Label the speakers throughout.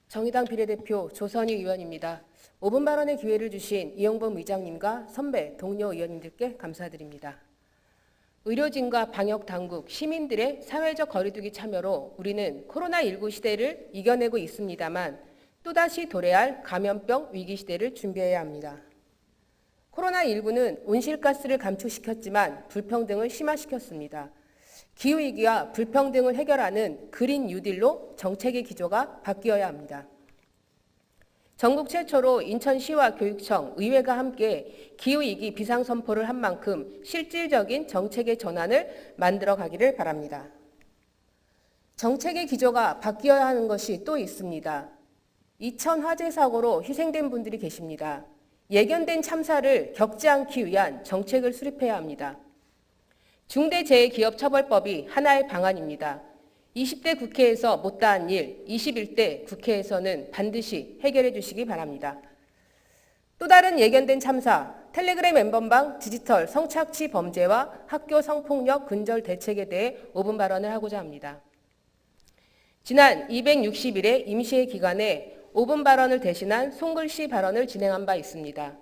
Speaker 1: 정의당 비례대표 조선희 의원입니다. 5분 발언의 기회를 주신 이용범 의장님과 선배 동료 의원님들께 감사드립니다. 의료진과 방역당국, 시민들의 사회적 거리두기 참여로 우리는 코로나19 시대를 이겨내고 있습니다만 또다시 도래할 감염병 위기 시대를 준비해야 합니다. 코로나19는 온실가스를 감축시켰지만 불평등을 심화시켰습니다. 기후위기와 불평등을 해결하는 그린 뉴딜로 정책의 기조가 바뀌어야 합니다. 전국 최초로 인천시와 교육청, 의회가 함께 기후위기 비상선포를 한 만큼 실질적인 정책의 전환을 만들어 가기를 바랍니다. 정책의 기조가 바뀌어야 하는 것이 또 있습니다. 이천 화재 사고로 희생된 분들이 계십니다. 예견된 참사를 겪지 않기 위한 정책을 수립해야 합니다. 중대재해기업처벌법이 하나의 방안입니다. 20대 국회에서 못다한 일, 21대 국회에서는 반드시 해결해 주시기 바랍니다. 또 다른 예견된 참사, 텔레그램 엠번방 디지털 성착취 범죄와 학교 성폭력 근절 대책에 대해 5분 발언을 하고자 합니다. 지난 260일의 임시회 기간에 5분 발언을 대신한 손글씨 발언을 진행한 바 있습니다.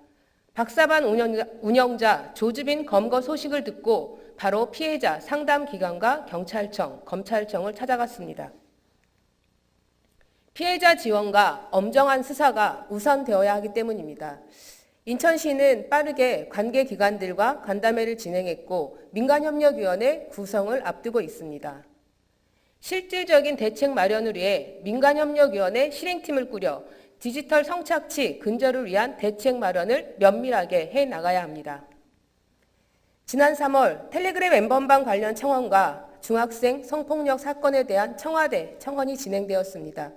Speaker 1: 박사반 운영자 조주빈 검거 소식을 듣고 바로 피해자 상담기관과 경찰청, 검찰청을 찾아갔습니다. 피해자 지원과 엄정한 수사가 우선되어야 하기 때문입니다. 인천시는 빠르게 관계기관들과 간담회를 진행했고 민간협력위원회 구성을 앞두고 있습니다. 실질적인 대책 마련을 위해 민간협력위원회 실행팀을 꾸려 디지털 성착취 근절을 위한 대책 마련을 면밀하게 해나가야 합니다. 지난 3월 텔레그램 엠번방 관련 청원과 중학생 성폭력 사건에 대한 청와대 청원이 진행되었습니다.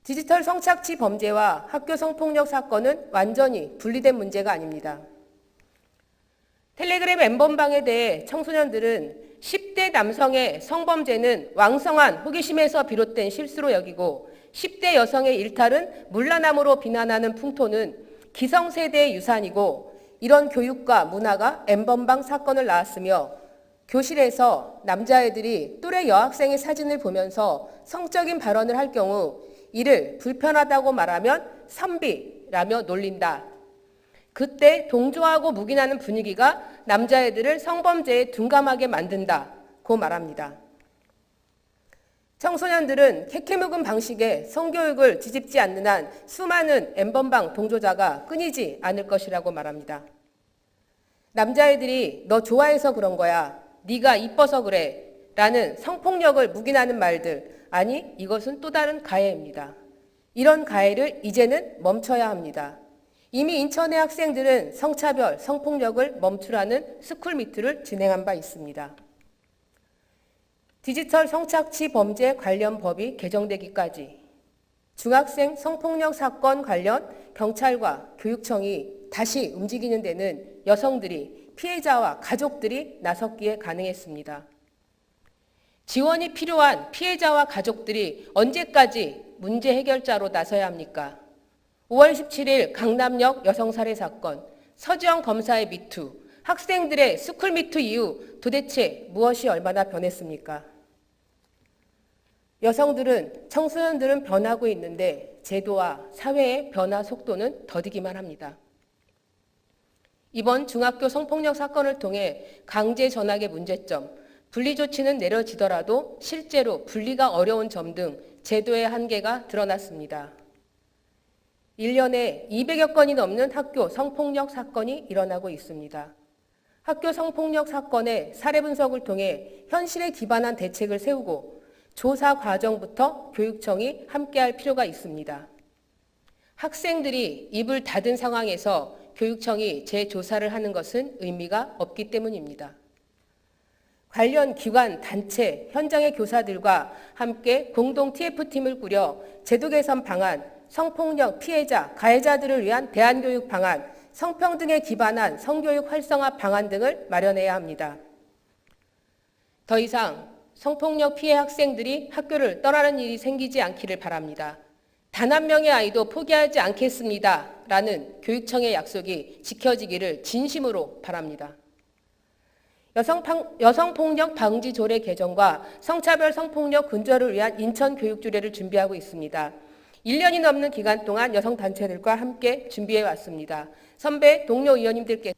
Speaker 1: 디지털 성착취 범죄와 학교 성폭력 사건은 완전히 분리된 문제가 아닙니다. 텔레그램 엠번방에 대해 청소년들은 10대 남성의 성범죄는 왕성한 호기심에서 비롯된 실수로 여기고 10대 여성의 일탈은 물러남으로 비난하는 풍토는 기성세대의 유산이고 이런 교육과 문화가 엠번방 사건을 낳았으며 교실에서 남자애들이 또래 여학생의 사진을 보면서 성적인 발언을 할 경우 이를 불편하다고 말하면 선비라며 놀린다. 그때 동조하고 묵인하는 분위기가 남자애들을 성범죄에 둔감하게 만든다고 말합니다. 청소년들은 캐캐묵은 방식의 성교육을 뒤집지 않는 한 수많은 엠번방 동조자가 끊이지 않을 것이라고 말합니다. 남자애들이 너 좋아해서 그런 거야, 네가 이뻐서 그래 라는 성폭력을 묵인하는 말들, 아니 이것은 또 다른 가해입니다. 이런 가해를 이제는 멈춰야 합니다. 이미 인천의 학생들은 성차별, 성폭력을 멈추라는 스쿨미트를 진행한 바 있습니다. 디지털 성착취 범죄 관련 법이 개정되기까지 중학생 성폭력 사건 관련 경찰과 교육청이 다시 움직이는 데는 여성들이, 피해자와 가족들이 나섰기에 가능했습니다. 지원이 필요한 피해자와 가족들이 언제까지 문제 해결자로 나서야 합니까? 5월 17일 강남역 여성살해 사건, 서지영 검사의 미투, 학생들의 스쿨미투 이후 도대체 무엇이 얼마나 변했습니까? 여성들은, 청소년들은 변하고 있는데 제도와 사회의 변화 속도는 더디기만 합니다. 이번 중학교 성폭력 사건을 통해 강제 전학의 문제점, 분리 조치는 내려지더라도 실제로 분리가 어려운 점 등 제도의 한계가 드러났습니다. 1년에 200여 건이 넘는 학교 성폭력 사건이 일어나고 있습니다. 학교 성폭력 사건의 사례 분석을 통해 현실에 기반한 대책을 세우고 조사 과정부터 교육청이 함께할 필요가 있습니다. 학생들이 입을 닫은 상황에서 교육청이 재조사를 하는 것은 의미가 없기 때문입니다. 관련 기관, 단체, 현장의 교사들과 함께 공동 TF팀을 꾸려 제도 개선 방안, 성폭력 피해자, 가해자들을 위한 대안교육 방안, 성평등에 기반한 성교육 활성화 방안 등을 마련해야 합니다. 더 이상 성폭력 피해 학생들이 학교를 떠나는 일이 생기지 않기를 바랍니다. 단 한 명의 아이도 포기하지 않겠습니다. 라는 교육청의 약속이 지켜지기를 진심으로 바랍니다. 여성폭력 방지 조례 개정과 성차별 성폭력 근절을 위한 인천교육조례를 준비하고 있습니다. 1년이 넘는 기간 동안 여성단체들과 함께 준비해 왔습니다. 선배 동료 의원님들께